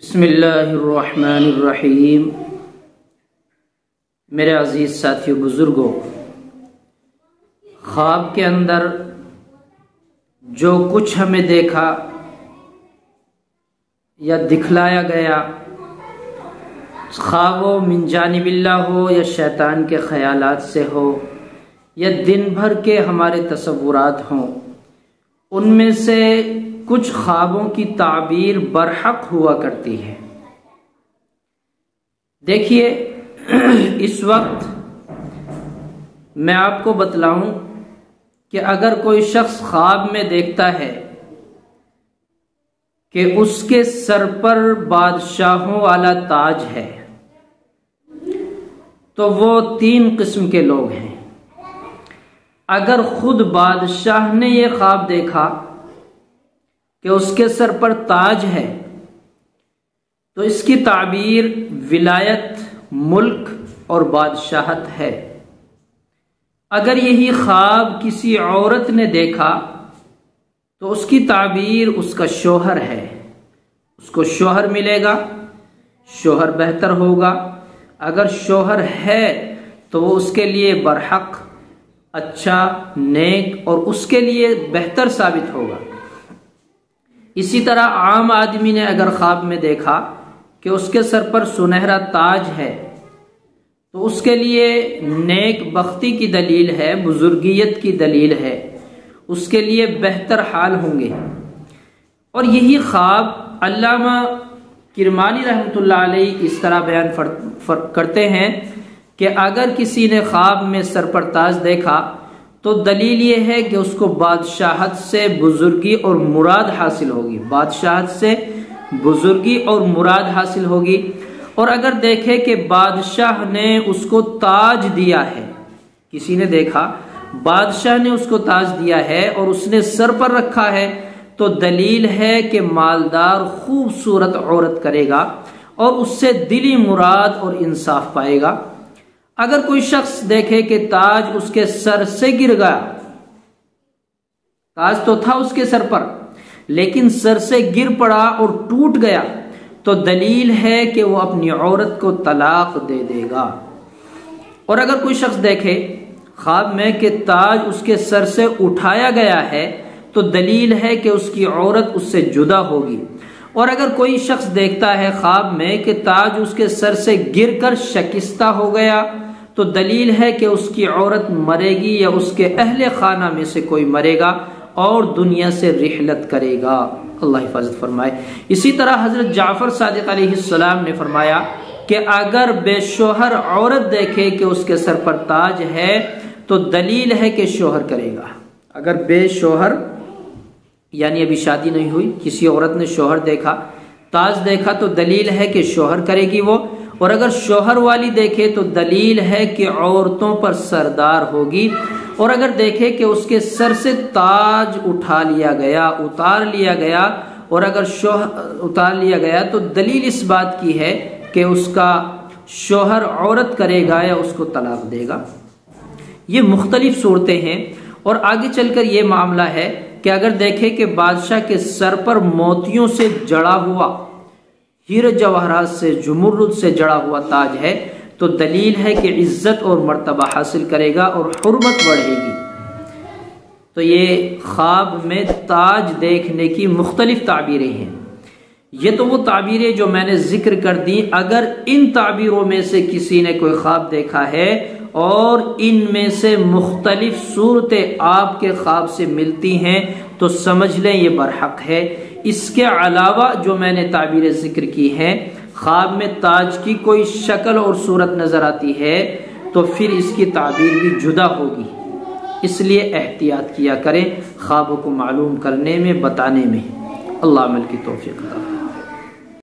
بسم اللہ الرحمن الرحیم۔ میرے عزیز ساتھیو بزرگوں، خواب کے اندر جو کچھ ہمیں دیکھا یا دکھلایا گیا، خواہ وہ من جانب اللہ ہو یا شیطان کے خیالات سے ہو یا دن بھر کے ہمارے تصورات ہوں، ان میں سے کچھ خوابوں کی تعبیر برحق ہوا کرتی ہے۔ دیکھیے، اس وقت میں آپ کو بتلاؤں کہ اگر کوئی شخص خواب میں دیکھتا ہے کہ اس کے سر پر بادشاہوں والا تاج ہے، تو وہ 3 قسم کے لوگ ہیں۔ اگر خود بادشاہ نے یہ خواب دیکھا کہ اس کے سر پر تاج ہے، تو اس کی تعبیر ولایت، ملک اور بادشاہت ہے۔ اگر یہی خواب کسی عورت نے دیکھا تو اس کی تعبیر اس کا شوہر ہے، اس کو شوہر ملے گا، شوہر بہتر ہوگا۔ اگر شوہر ہے تو وہ اس کے لیے برحق، اچھا، نیک اور اس کے لیے بہتر ثابت ہوگا۔ اسی طرح عام آدمی نے اگر خواب میں دیکھا کہ اس کے سر پر سنہرا تاج ہے تو اس کے لیے نیک بختی کی دلیل ہے، بزرگیت کی دلیل ہے، اس کے لیے بہتر حال ہوں گے۔ اور یہی خواب علامہ کرمانی رحمۃ اللہ علیہ اس طرح بیان کرتے ہیں کہ اگر کسی نے خواب میں سر پر تاج دیکھا تو دلیل یہ ہے کہ اس کو بادشاہت سے بزرگی اور مراد حاصل ہوگی، بادشاہت سے بزرگی اور مراد حاصل ہوگی۔ اور اگر دیکھے کہ بادشاہ نے اس کو تاج دیا ہے، کسی نے دیکھا بادشاہ نے اس کو تاج دیا ہے اور اس نے سر پر رکھا ہے، تو دلیل ہے کہ مالدار خوبصورت عورت کرے گا اور اس سے دلی مراد اور انصاف پائے گا۔ اگر کوئی شخص دیکھے کہ تاج اس کے سر سے گر گیا، تاج تو تھا اس کے سر پر لیکن سر سے گر پڑا اور ٹوٹ گیا، تو دلیل ہے کہ وہ اپنی عورت کو طلاق دے دے گا۔ اور اگر کوئی شخص دیکھے خواب میں کہ تاج اس کے سر سے اٹھایا گیا ہے، تو دلیل ہے کہ اس کی عورت اس سے جدا ہوگی۔ اور اگر کوئی شخص دیکھتا ہے خواب میں کہ تاج اس کے سر سے گر کر شکستہ ہو گیا، تو دلیل ہے کہ اس کی عورت مرے گی یا اس کے اہل خانہ میں سے کوئی مرے گا اور دنیا سے رحلت کرے گا۔ اللہ حفاظت فرمائے۔ اسی طرح حضرت جعفر صادق علیہ السلام نے فرمایا کہ اگر بے شوہر عورت دیکھے کہ اس کے سر پر تاج ہے تو دلیل ہے کہ شوہر کرے گا۔ اگر بے شوہر یعنی ابھی شادی نہیں ہوئی، کسی عورت نے شوہر دیکھا، تاج دیکھا، تو دلیل ہے کہ شوہر کرے گی وہ۔ اور اگر شوہر والی دیکھے تو دلیل ہے کہ عورتوں پر سردار ہوگی۔ اور اگر دیکھے کہ اس کے سر سے تاج اتار لیا گیا اور اگر اتار لیا گیا تو دلیل اس بات کی ہے کہ اس کا شوہر عورت کرے گا یا اس کو طلاق دے گا۔ یہ مختلف صورتیں ہیں۔ اور آگے چل کر یہ معاملہ ہے کہ اگر دیکھے کہ بادشاہ کے سر پر موتیوں سے جڑا ہوا، ہیرے جواہرات سے، جمرد سے جڑا ہوا تاج ہے، تو دلیل ہے کہ عزت اور مرتبہ حاصل کرے گا اور حرمت بڑھے گی۔ تو یہ خواب میں تاج دیکھنے کی مختلف تعبیریں ہیں۔ یہ تو وہ تعبیریں جو میں نے ذکر کر دی۔ اگر ان تعبیروں میں سے کسی نے کوئی خواب دیکھا ہے اور ان میں سے مختلف صورتیں آپ کے خواب سے ملتی ہیں تو سمجھ لیں یہ برحق ہے۔ اس کے علاوہ جو میں نے تعبیریں ذکر کی ہیں، خواب میں تاج کی کوئی شکل اور صورت نظر آتی ہے تو پھر اس کی تعبیر بھی جدا ہوگی۔ اس لیے احتیاط کیا کریں خوابوں کو معلوم کرنے میں، بتانے میں۔ اللہ عمل کی توفیق عطا فرمائے۔